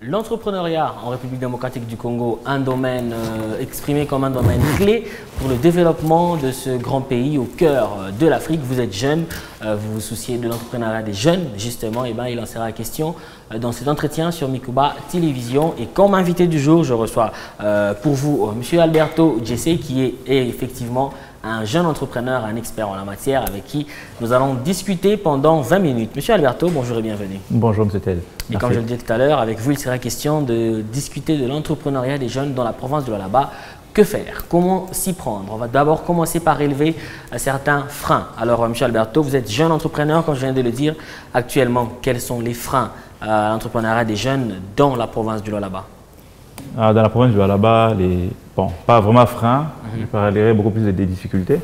L'entrepreneuriat en République démocratique du Congo, un domaine exprimé comme un domaine clé pour le développement de ce grand pays au cœur de l'Afrique. Vous êtes jeune, vous vous souciez de l'entrepreneuriat des jeunes, justement, et il en sera question dans cet entretien sur Mikuba Télévision. Et comme invité du jour, je reçois pour vous M. Alberto Jessé, qui est effectivement un jeune entrepreneur, un expert en la matière, avec qui nous allons discuter pendant 20 minutes. Monsieur Alberto, bonjour et bienvenue. Bonjour, M. Ted. Et comme je le disais tout à l'heure, avec vous, il sera question de discuter de l'entrepreneuriat des jeunes dans la province de Lualaba. Que faire? Comment s'y prendre? On va d'abord commencer par relever certains freins. Alors, M. Alberto, vous êtes jeune entrepreneur, comme je viens de le dire. Actuellement, quels sont les freins à l'entrepreneuriat des jeunes dans la province du Lualaba? Dans la province du Lualaba, pas vraiment freins, je parlerai beaucoup plus des difficultés.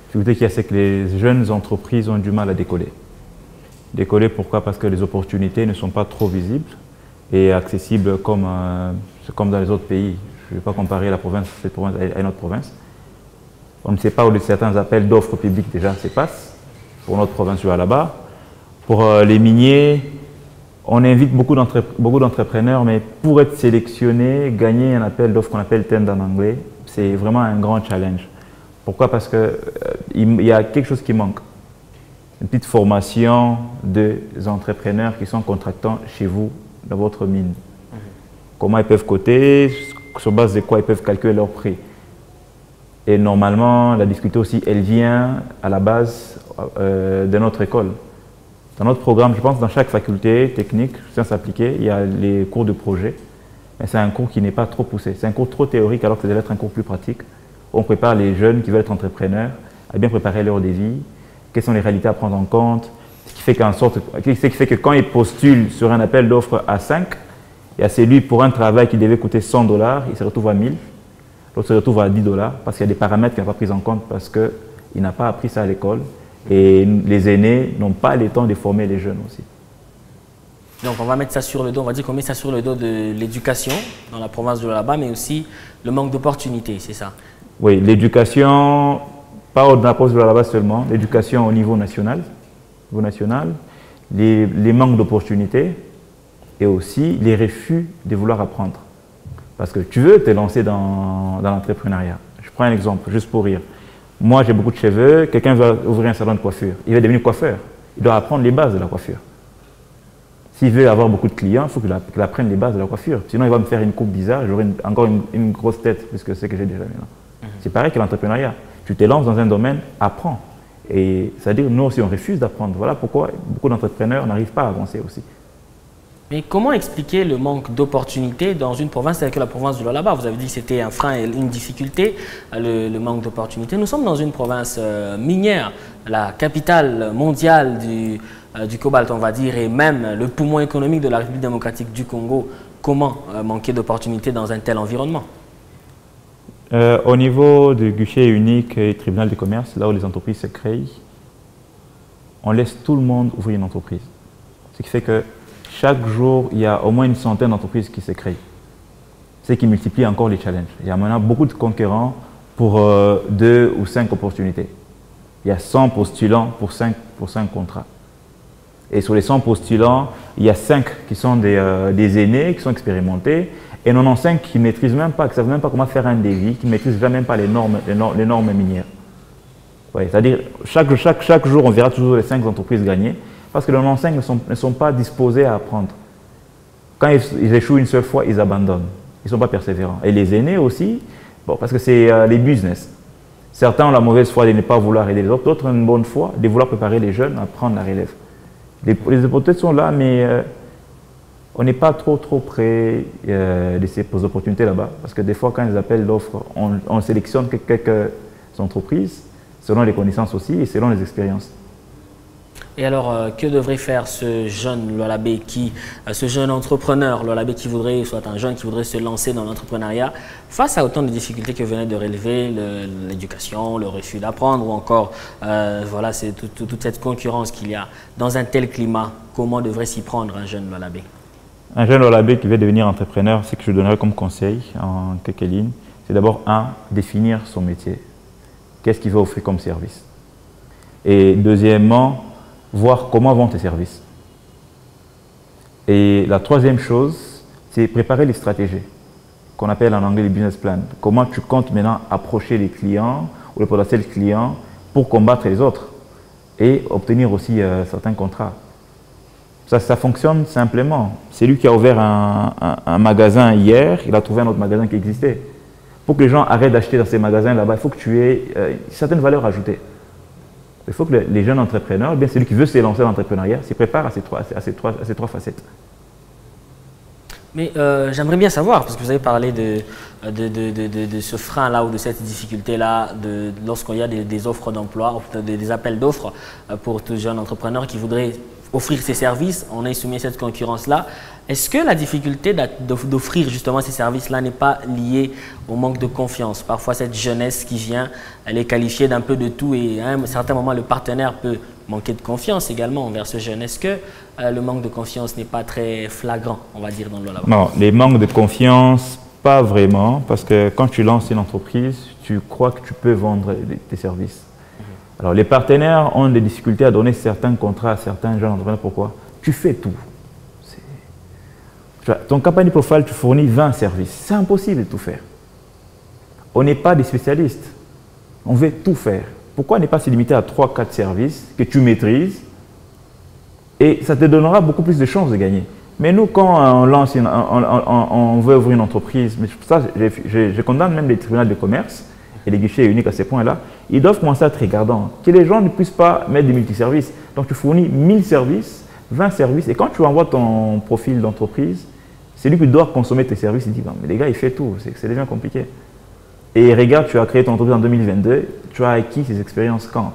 Difficulté qu'il y a, c'est que les jeunes entreprises ont du mal à décoller. Décoller, pourquoi? Parce que les opportunités ne sont pas trop visibles et accessibles comme dans les autres pays. Je ne vais pas comparer cette province à une autre province. On ne sait pas où certains appels d'offres publiques déjà se passent pour notre province du Lualaba. Pour les miniers, on invite beaucoup d'entrepreneurs, mais pour être sélectionné, gagner un appel d'offres qu'on appelle tender en anglais, c'est vraiment un grand challenge. Pourquoi? Parce qu'il y a quelque chose qui manque. Une petite formation des entrepreneurs qui sont contractants chez vous, dans votre mine. Comment ils peuvent coter, sur base de quoi ils peuvent calculer leur prix. Et normalement, la difficulté aussi, elle vient à la base de notre école. Dans notre programme, je pense dans chaque faculté technique, sciences appliquées, il y a les cours de projet. Mais c'est un cours qui n'est pas trop poussé. C'est un cours trop théorique alors que ça devrait être un cours plus pratique. On prépare les jeunes qui veulent être entrepreneurs à bien préparer leur devis, quelles sont les réalités à prendre en compte, ce qui fait que quand ils postulent sur un appel d'offres à 5, il y a celui pour un travail qui devait coûter $100, il se retrouve à 1000, l'autre se retrouve à $10 parce qu'il y a des paramètres qu'il n'a pas pris en compte parce qu'il n'a pas appris ça à l'école. Et les aînés n'ont pas le temps de former les jeunes aussi. Donc on va mettre ça sur le dos, on va dire qu'on met ça sur le dos de l'éducation dans la province de Lualaba, mais aussi le manque d'opportunités, c'est ça? Oui, l'éducation, pas dans la province de Lualaba seulement, l'éducation au niveau national, les manques d'opportunités et aussi les refus de vouloir apprendre. Parce que tu veux te lancer dans l'entrepreneuriat. Je prends un exemple, juste pour rire. Moi, j'ai beaucoup de cheveux, quelqu'un veut ouvrir un salon de coiffure. Il va devenir coiffeur. Il doit apprendre les bases de la coiffure. S'il veut avoir beaucoup de clients, il faut qu'il apprenne les bases de la coiffure. Sinon, il va me faire une coupe bizarre, j'aurai encore une grosse tête, puisque c'est ce que j'ai déjà maintenant. C'est pareil que l'entrepreneuriat. Tu te lances dans un domaine, apprends. Et c'est-à-dire, nous aussi, on refuse d'apprendre. Voilà pourquoi beaucoup d'entrepreneurs n'arrivent pas à avancer aussi. Mais comment expliquer le manque d'opportunités dans une province telle que la province du Lualaba? Vous avez dit que c'était un frein et une difficulté, le manque d'opportunités. Nous sommes dans une province minière, la capitale mondiale du cobalt, on va dire, et même le poumon économique de la République démocratique du Congo. Comment manquer d'opportunités dans un tel environnement? Au niveau du guichet unique et tribunal de commerce, là où les entreprises se créent, on laisse tout le monde ouvrir une entreprise. Ce qui fait que chaque jour, il y a au moins une centaine d'entreprises qui se créent. Ce qui multiplie encore les challenges. Il y a maintenant beaucoup de concurrents pour 2 ou 5 opportunités. Il y a 100 postulants pour 5 contrats. Et sur les 100 postulants, il y a 5 qui sont des aînés, qui sont expérimentés, et 95 qui ne maîtrisent même pas, qui ne savent même pas comment faire un devis, qui ne maîtrisent même pas les normes minières. Ouais, c'est-à-dire, chaque jour, on verra toujours les 5 entreprises gagner. Parce que les 95 ne sont pas disposés à apprendre. Quand ils échouent une seule fois, ils abandonnent. Ils ne sont pas persévérants. Et les aînés aussi, parce que c'est les business. Certains ont la mauvaise foi de ne pas vouloir aider les autres, d'autres ont une bonne foi de vouloir préparer les jeunes à prendre la relève. Les opportunités sont là, mais on n'est pas trop près de ces opportunités là-bas. Parce que des fois, quand ils appellent l'offre, on sélectionne quelques entreprises, selon les connaissances aussi et selon les expériences. Et alors, que devrait faire ce jeune Lualabé ce jeune entrepreneur Lualabé qui voudrait, soit un jeune qui voudrait se lancer dans l'entrepreneuriat face à autant de difficultés que venait de relever, l'éducation, le refus d'apprendre ou encore voilà, c'est toute cette concurrence qu'il y a dans un tel climat? Comment devrait s'y prendre un jeune Lualabé? Un jeune Lualabé qui veut devenir entrepreneur, ce que je donnerais comme conseil en quelques lignes, c'est d'abord définir son métier. Qu'est-ce qu'il veut offrir comme service? Et deuxièmement, voir comment vont tes services. Et la troisième chose, c'est préparer les stratégies, qu'on appelle en anglais les business plans. Comment tu comptes maintenant approcher les clients ou les potentiels clients pour combattre les autres et obtenir aussi certains contrats. Ça fonctionne simplement. C'est lui qui a ouvert un magasin hier, il a trouvé un autre magasin qui existait. Pour que les gens arrêtent d'acheter dans ces magasins là-bas, il faut que tu aies certaines valeurs ajoutées. Il faut que les jeunes entrepreneurs, bien celui qui veut se lancer dans l'entrepreneuriat, s'y prépare à ces trois facettes. Mais j'aimerais bien savoir, parce que vous avez parlé de ce frein-là ou de cette difficulté-là lorsqu'il y a des offres d'emploi, des appels d'offres pour tout jeune entrepreneur qui voudrait offrir ses services. On est soumis à cette concurrence-là. Est-ce que la difficulté d'offrir justement ces services-là n'est pas liée au manque de confiance? Parfois, cette jeunesse qui vient, elle est qualifiée d'un peu de tout et à un certain moment, le partenaire peut manquer de confiance également envers ce jeune. Est-ce que le manque de confiance n'est pas très flagrant, on va dire, dans le là-bas? Non, les manques de confiance, pas vraiment, parce que quand tu lances une entreprise, tu crois que tu peux vendre tes services. Alors, les partenaires ont des difficultés à donner certains contrats à certains jeunes entrepreneurs. Pourquoi? Tu fais tout. Ton company profile, tu fournis 20 services. C'est impossible de tout faire. On n'est pas des spécialistes. On veut tout faire. Pourquoi ne pas se limiter à 3-4 services que tu maîtrises et ça te donnera beaucoup plus de chances de gagner. Mais nous, quand on lance, on veut ouvrir une entreprise, mais pour ça, je condamne même les tribunaux de commerce et les guichets uniques à ces points-là, ils doivent commencer à être regardants, que les gens ne puissent pas mettre des multiservices. Donc tu fournis 1000 services, 20 services, et quand tu envoies ton profil d'entreprise, c'est lui qui doit consommer tes services, il dit, mais les gars, il fait tout, c'est déjà compliqué. Et regarde, tu as créé ton entreprise en 2022, tu as acquis ces expériences quand?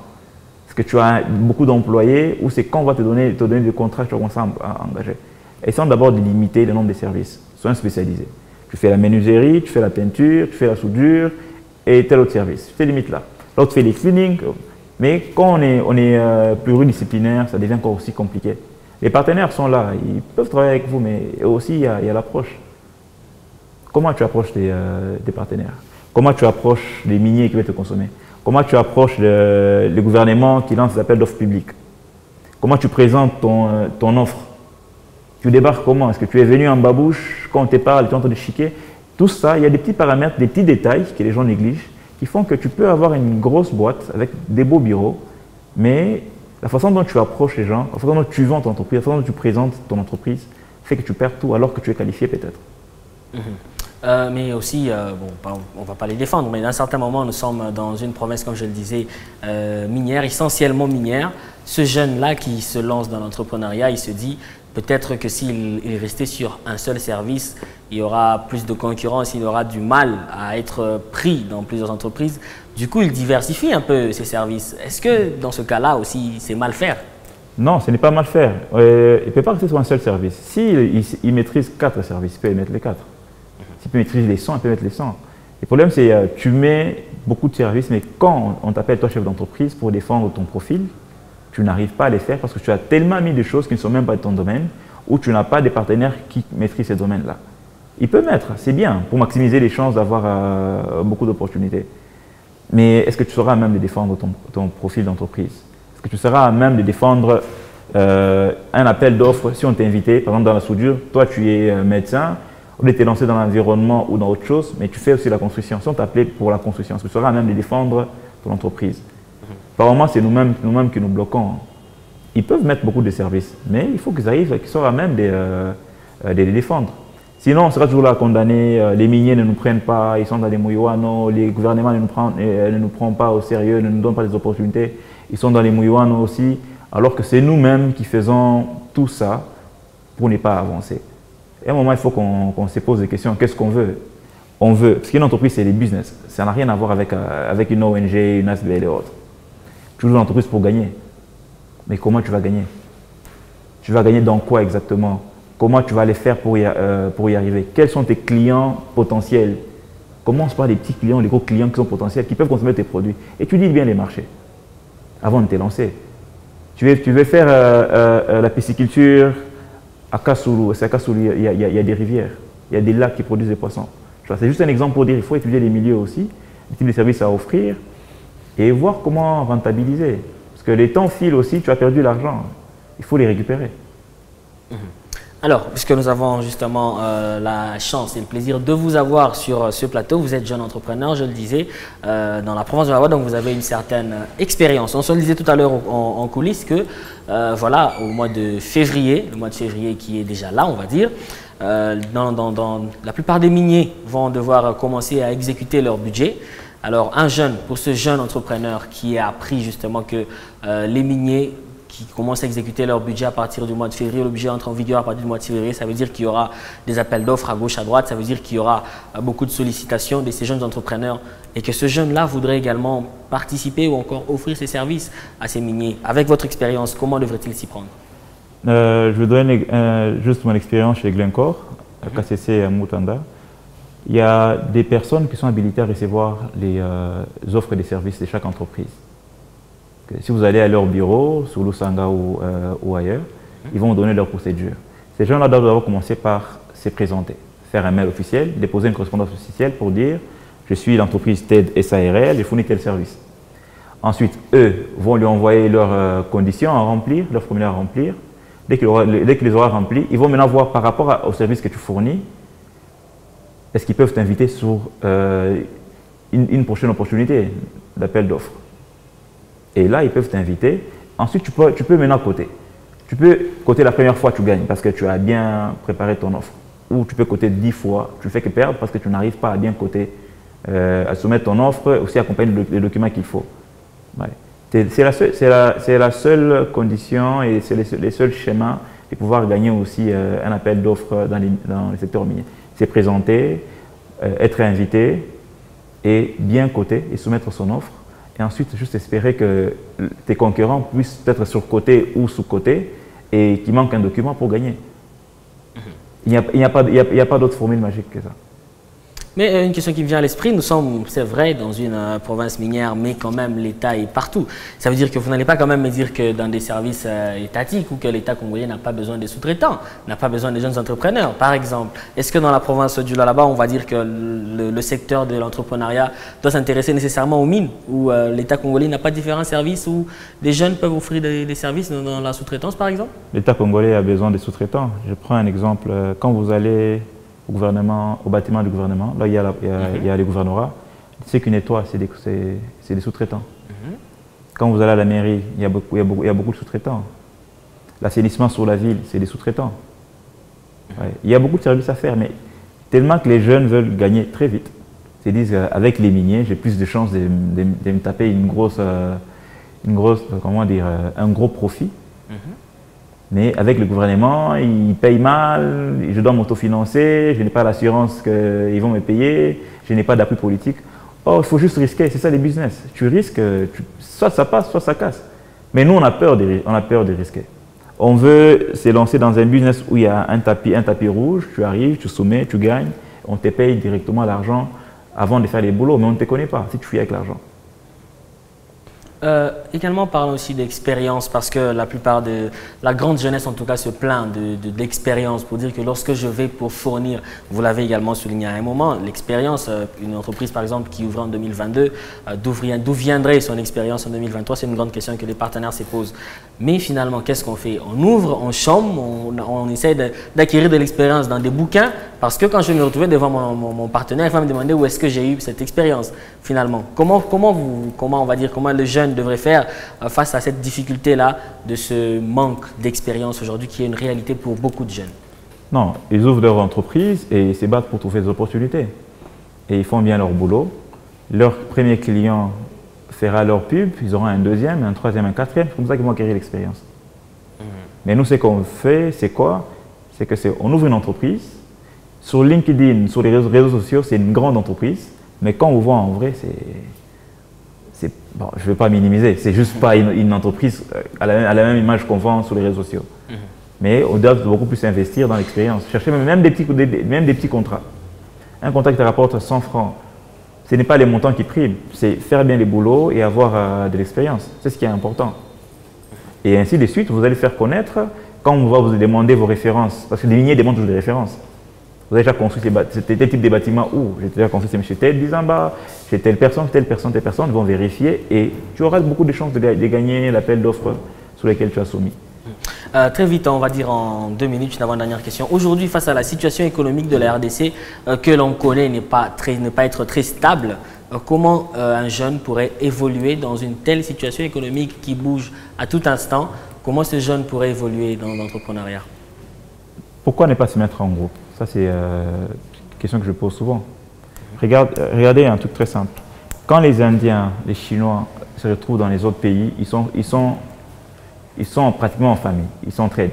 Est-ce que tu as beaucoup d'employés ou c'est quand on va te donner des contrats que tu vas commencer à engager? Essayons d'abord de limiter le nombre de services, sois spécialisé. Tu fais la menuiserie, tu fais la peinture, tu fais la soudure et tel autre service. Tu te limites là. L'autre fait les cleaning, mais quand on est pluridisciplinaire, ça devient encore aussi compliqué. Les partenaires sont là, ils peuvent travailler avec vous, mais aussi il y a l'approche. Comment tu approches tes partenaires? Comment tu approches les miniers qui veulent te consommer? Comment tu approches le gouvernement qui lance des appels d'offres publics? Comment tu présentes ton offre? Tu débarques comment? Est-ce que tu es venu en babouche quand on te parle, tu es en train de chiquer? Tout ça, il y a des petits paramètres, des petits détails que les gens négligent qui font que tu peux avoir une grosse boîte avec des beaux bureaux, mais la façon dont tu approches les gens, la façon dont tu vends ton entreprise, la façon dont tu présentes ton entreprise fait que tu perds tout alors que tu es qualifié peut-être. Mais aussi, bon, on ne va pas les défendre, mais à un certain moment, nous sommes dans une province, comme je le disais, minière, essentiellement minière. Ce jeune-là qui se lance dans l'entrepreneuriat, il se dit peut-être que s'il est resté sur un seul service, il y aura plus de concurrence, il aura du mal à être pris dans plusieurs entreprises. Du coup, il diversifie un peu ses services. Est-ce que dans ce cas-là aussi, c'est mal faire? Non, ce n'est pas mal faire. Il ne peut pas rester sur un seul service. S'il maîtrise 4 services, il peut mettre les 4. S'il peut maîtriser les 100, il peut mettre les 100. Le problème, c'est que tu mets beaucoup de services, mais quand on t'appelle toi chef d'entreprise pour défendre ton profil, tu n'arrives pas à les faire parce que tu as tellement mis de choses qui ne sont même pas de ton domaine ou tu n'as pas des partenaires qui maîtrisent ces domaines-là. Il peut mettre, c'est bien, pour maximiser les chances d'avoir beaucoup d'opportunités. Mais est-ce que tu seras à même de défendre ton profil d'entreprise? Est-ce que tu seras à même de défendre un appel d'offres si on t'est invité, par exemple dans la soudure, toi tu es médecin, on est lancé dans l'environnement ou dans autre chose, mais tu fais aussi la construction. Si on t'appelait pour la construction, est-ce que tu seras à même de défendre ton entreprise? Par moment, c'est nous-mêmes qui nous bloquons. Ils peuvent mettre beaucoup de services, mais il faut qu'ils arrivent, qu'ils soient à même de les défendre. Sinon, on sera toujours là condamné, les miniers ne nous prennent pas, ils sont dans les mouillouanos, les gouvernements ne nous prennent pas au sérieux, ne nous donnent pas des opportunités, ils sont dans les mouillouanos aussi, alors que c'est nous-mêmes qui faisons tout ça pour ne pas avancer. Et à un moment, il faut qu'on se pose des questions. Qu'est-ce qu'on veut? On veut, parce qu'une entreprise, c'est des business. Ça n'a rien à voir avec une ONG, une ASBL et autres. Tu joues dans l'entreprise pour gagner. Mais comment tu vas gagner? Tu vas gagner dans quoi exactement? Comment tu vas les faire pour y arriver? Quels sont tes clients potentiels? Commence par les petits clients, les gros clients qui sont potentiels, qui peuvent consommer tes produits. Et tu dis bien les marchés avant de te lancer. Tu veux faire la pisciculture à Kassoulou. C'est à Kassoulou, il y a des rivières, il y a des lacs qui produisent des poissons. C'est juste un exemple pour dire qu'il faut étudier les milieux aussi, les types de services à offrir et voir comment rentabiliser. Parce que les temps filent aussi, tu as perdu l'argent. Il faut les récupérer. Alors, puisque nous avons justement la chance et le plaisir de vous avoir sur ce plateau, vous êtes jeune entrepreneur, je le disais, dans la province de la Voix, donc vous avez une certaine expérience. On se le disait tout à l'heure en coulisses que, voilà, au mois de février, le mois de février qui est déjà là, on va dire, la plupart des miniers vont devoir commencer à exécuter leur budget. Alors, pour ce jeune entrepreneur qui a appris justement que les miniers qui commencent à exécuter leur budget à partir du mois de février, le budget entre en vigueur à partir du mois de février, ça veut dire qu'il y aura des appels d'offres à gauche, à droite, ça veut dire qu'il y aura beaucoup de sollicitations de ces jeunes entrepreneurs et que ce jeune-là voudrait également participer ou encore offrir ses services à ces miniers. Avec votre expérience, comment devrait-il s'y prendre? Je vous donne juste mon expérience chez Glencore, à KCC à Moutanda. Il y a des personnes qui sont habilitées à recevoir les offres des services de chaque entreprise. Si vous allez à leur bureau, sur Lusanga ou ailleurs, ils vont vous donner leur procédure. Ces gens-là doivent d'abord commencer par se présenter, faire un mail officiel, déposer une correspondance officielle pour dire « Je suis l'entreprise TED SARL, je fournis tel service ». Ensuite, eux vont lui envoyer leurs conditions à remplir, leurs formulaires à remplir. Dès qu'ils les aura remplis, ils vont maintenant voir par rapport au service que tu fournis, est-ce qu'ils peuvent t'inviter sur une prochaine opportunité d'appel d'offres. Et là, ils peuvent t'inviter. Ensuite, tu peux maintenant coter. Tu peux coter la première fois, tu gagnes parce que tu as bien préparé ton offre. Ou tu peux coter 10 fois, tu ne fais que perdre parce que tu n'arrives pas à bien coter, à soumettre ton offre, aussi accompagner les documents qu'il faut. Ouais. C'est la seule condition et c'est les seuls schémas de pouvoir gagner aussi un appel d'offres dans les secteurs miniers. C'est présenter, être invité et bien coter et soumettre son offre. Et ensuite, juste espérer que tes concurrents puissent être surcotés ou sous-cotés et qu'il manque un document pour gagner. Il n'y a pas d'autre formule magique que ça. Mais une question qui me vient à l'esprit, nous sommes, c'est vrai, dans une province minière, mais quand même l'État est partout. Ça veut dire que vous n'allez pas quand même me dire que dans des services étatiques ou que l'État congolais n'a pas besoin des sous-traitants, n'a pas besoin des jeunes entrepreneurs. Par exemple, est-ce que dans la province du Lualaba, on va dire que le secteur de l'entrepreneuriat doit s'intéresser nécessairement aux mines, où l'État congolais n'a pas différents services, où des jeunes peuvent offrir des services dans la sous-traitance, par exemple? L'État congolais a besoin des sous-traitants. Je prends un exemple. Quand vous allez au gouvernement, au bâtiment du gouvernement, là il y a les gouvernorats, c'est qu'une étoile, c'est des sous-traitants. Quand vous allez à la mairie, il y a beaucoup de sous-traitants. L'assainissement sur la ville, c'est des sous-traitants. Ouais. Il y a beaucoup de services à faire, mais tellement que les jeunes veulent gagner très vite. Ils se disent, avec les miniers, j'ai plus de chances de me taper un gros profit. Mais avec le gouvernement, ils payent mal, je dois m'autofinancer, je n'ai pas l'assurance qu'ils vont me payer, je n'ai pas d'appui politique. Oh, il faut juste risquer, c'est ça les business. Tu risques, soit ça passe, soit ça casse. Mais nous, on a peur de risquer. On veut se lancer dans un business où il y a un tapis rouge, tu arrives, tu soumets, tu gagnes, on te paye directement l'argent avant de faire les boulots, mais on ne te connaît pas si tu fais avec l'argent. Également, parlons aussi d'expérience parce que la grande jeunesse en tout cas se plaint d'expérience pour dire que lorsque je vais pour fournir, vous l'avez également souligné à un moment, l'expérience, une entreprise par exemple qui ouvre en 2022, d'où viendrait son expérience en 2023, c'est une grande question que les partenaires se posent. Mais finalement, qu'est-ce qu'on fait? On ouvre, on chôme, on essaie d'acquérir de l'expérience dans des bouquins parce que quand je me retrouvais devant mon partenaire, il va me demander où est-ce que j'ai eu cette expérience finalement. Comment le jeune devrait faire face à cette difficulté-là de ce manque d'expérience aujourd'hui qui est une réalité pour beaucoup de jeunes? Non, ils ouvrent leur entreprise et ils se battent pour trouver des opportunités. Et ils font bien leur boulot. Leur premier client fera leur pub, ils auront un deuxième, un troisième, un quatrième. C'est comme ça qu'ils vont acquérir l'expérience. Mais nous, ce qu'on fait, c'est quoi? C'est qu'on ouvre une entreprise. Sur LinkedIn, sur les réseaux sociaux, c'est une grande entreprise. Mais quand on vous voit en vrai, bon, je ne vais pas minimiser, c'est juste pas une entreprise à la même image qu'on vend sur les réseaux sociaux. Mais on doit beaucoup plus investir dans l'expérience. Chercher même des petits contrats. Un contrat qui te rapporte 100 francs, ce n'est pas les montants qui priment, c'est faire bien les boulots et avoir de l'expérience. C'est ce qui est important. Et ainsi de suite, vous allez faire connaître quand on va vous demander vos références. Parce que les miniers demandent toujours des références. Vous avez déjà construit tel type de bâtiment où j'ai déjà construit c'est M. Ted Dizamba, chez telle personne, ils vont vérifier et tu auras beaucoup de chances de gagner l'appel d'offres sur lesquels tu as soumis. Très vite, on va dire en 2 minutes, une avant-dernière question. Aujourd'hui, face à la situation économique de la RDC que l'on connaît ne pas être très stable, comment un jeune pourrait évoluer dans une telle situation économique qui bouge à tout instant? Comment ce jeune pourrait évoluer dans l'entrepreneuriat? Pourquoi ne pas se mettre en groupe? Ça, c'est une question que je pose souvent. Regardez un truc très simple. Quand les Indiens, les Chinois se retrouvent dans les autres pays, ils sont pratiquement en famille, ils s'entraident.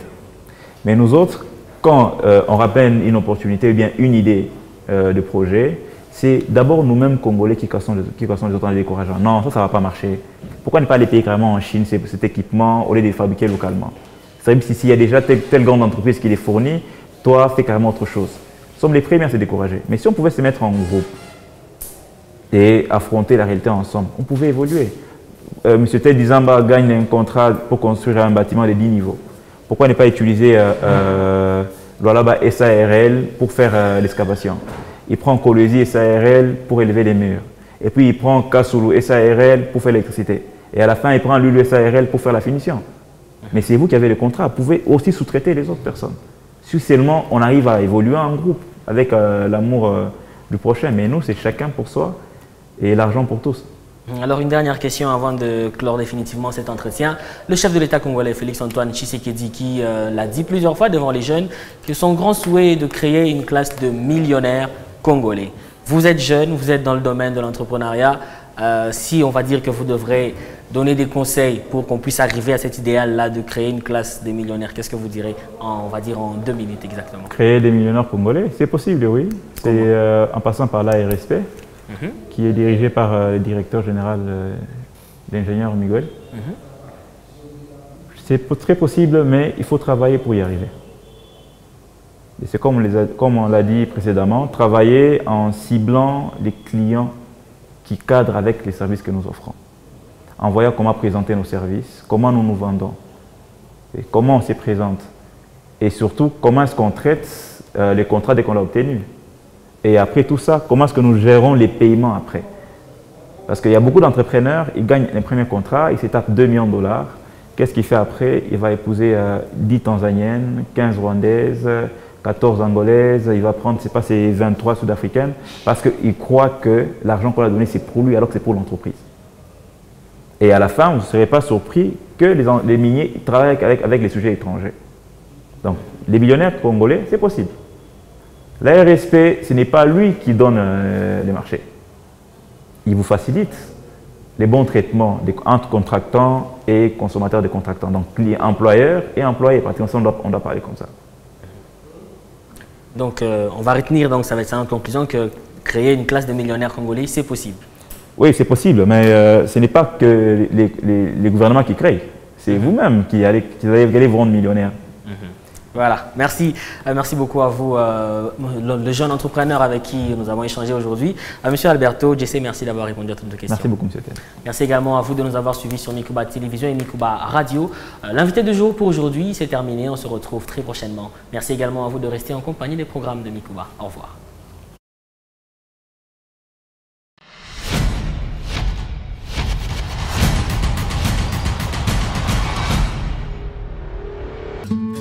Mais nous autres, quand on rappelle une opportunité ou bien une idée de projet, c'est d'abord nous-mêmes Congolais qui cassons les autres en les décourageant. Non, ça ne va pas marcher. Pourquoi ne pas aller payer carrément en Chine cet équipement au lieu de les fabriquer localement? C'est-à-dire que s'il y a déjà telle grande entreprise qui les fournit, toi, fais carrément autre chose. Nous sommes les premiers à se décourager. Mais si on pouvait se mettre en groupe et affronter la réalité ensemble, on pouvait évoluer. M. Ted Dizamba gagne un contrat pour construire un bâtiment de 10 niveaux. Pourquoi ne pas utiliser Lualaba SARL pour faire l'excavation? Il prend Kolwezi SARL pour élever les murs. Et puis il prend Kasulu SARL pour faire l'électricité. Et à la fin, il prend Lulu SARL pour faire la finition. Mais c'est vous qui avez le contrat. Vous pouvez aussi sous-traiter les autres personnes. Si seulement on arrive à évoluer en groupe avec l'amour du prochain. Mais nous, c'est chacun pour soi et l'argent pour tous. Alors une dernière question avant de clore définitivement cet entretien. Le chef de l'État congolais, Félix-Antoine Tshisekedi, qui l'a dit plusieurs fois devant les jeunes, que son grand souhait est de créer une classe de millionnaires congolais. Vous êtes jeune, vous êtes dans le domaine de l'entrepreneuriat. Si on va dire que vous devrez donner des conseils pour qu'on puisse arriver à cet idéal-là de créer une classe de millionnaires, qu'est-ce que vous direz on va dire en 2 minutes exactement? Créer des millionnaires congolais, c'est possible, oui. C'est en passant par l'ARSP, qui est dirigé par le directeur général, l'ingénieur Miguel. C'est très possible, mais il faut travailler pour y arriver. Et c'est comme on l'a dit précédemment, travailler en ciblant les clients qui cadrent avec les services que nous offrons. En voyant comment présenter nos services, comment nous nous vendons, et comment on se présente. Et surtout, comment est-ce qu'on traite les contrats dès qu'on l'a obtenu. Et après tout ça, comment est-ce que nous gérons les paiements après? Parce qu'il y a beaucoup d'entrepreneurs, ils gagnent un premier contrat, ils se tapent 2 millions de dollars. Qu'est-ce qu'il fait après? Il va épouser 10 Tanzaniennes, 15 Rwandaises, 14 Angolaises, il va prendre, c'est pas ces 23 Sud-Africaines, parce qu'il croit que l'argent qu'on a donné, c'est pour lui, alors que c'est pour l'entreprise. Et à la fin, vous ne serez pas surpris que les miniers travaillent avec les sujets étrangers. Donc, les millionnaires congolais, c'est possible. La RSP, ce n'est pas lui qui donne les marchés. Il vous facilite les bons traitements entre contractants et consommateurs de contractants. Donc, employeurs et employés, pratiquement, on doit parler comme ça. Donc, on va retenir, donc, ça va être ça en conclusion, que créer une classe de millionnaires congolais, c'est possible. Oui, c'est possible, mais ce n'est pas que les gouvernements qui créent. C'est vous-même qui allez vous rendre millionnaire. Voilà, merci beaucoup à vous, le jeune entrepreneur avec qui nous avons échangé aujourd'hui. Monsieur Alberto Djessé, merci d'avoir répondu à toutes nos questions. Merci beaucoup, monsieur Ted. Merci également à vous de nous avoir suivis sur Mikuba Télévision et Mikuba Radio. L'invité de jour pour aujourd'hui, c'est terminé. On se retrouve très prochainement. Merci également à vous de rester en compagnie des programmes de Mikuba. Au revoir.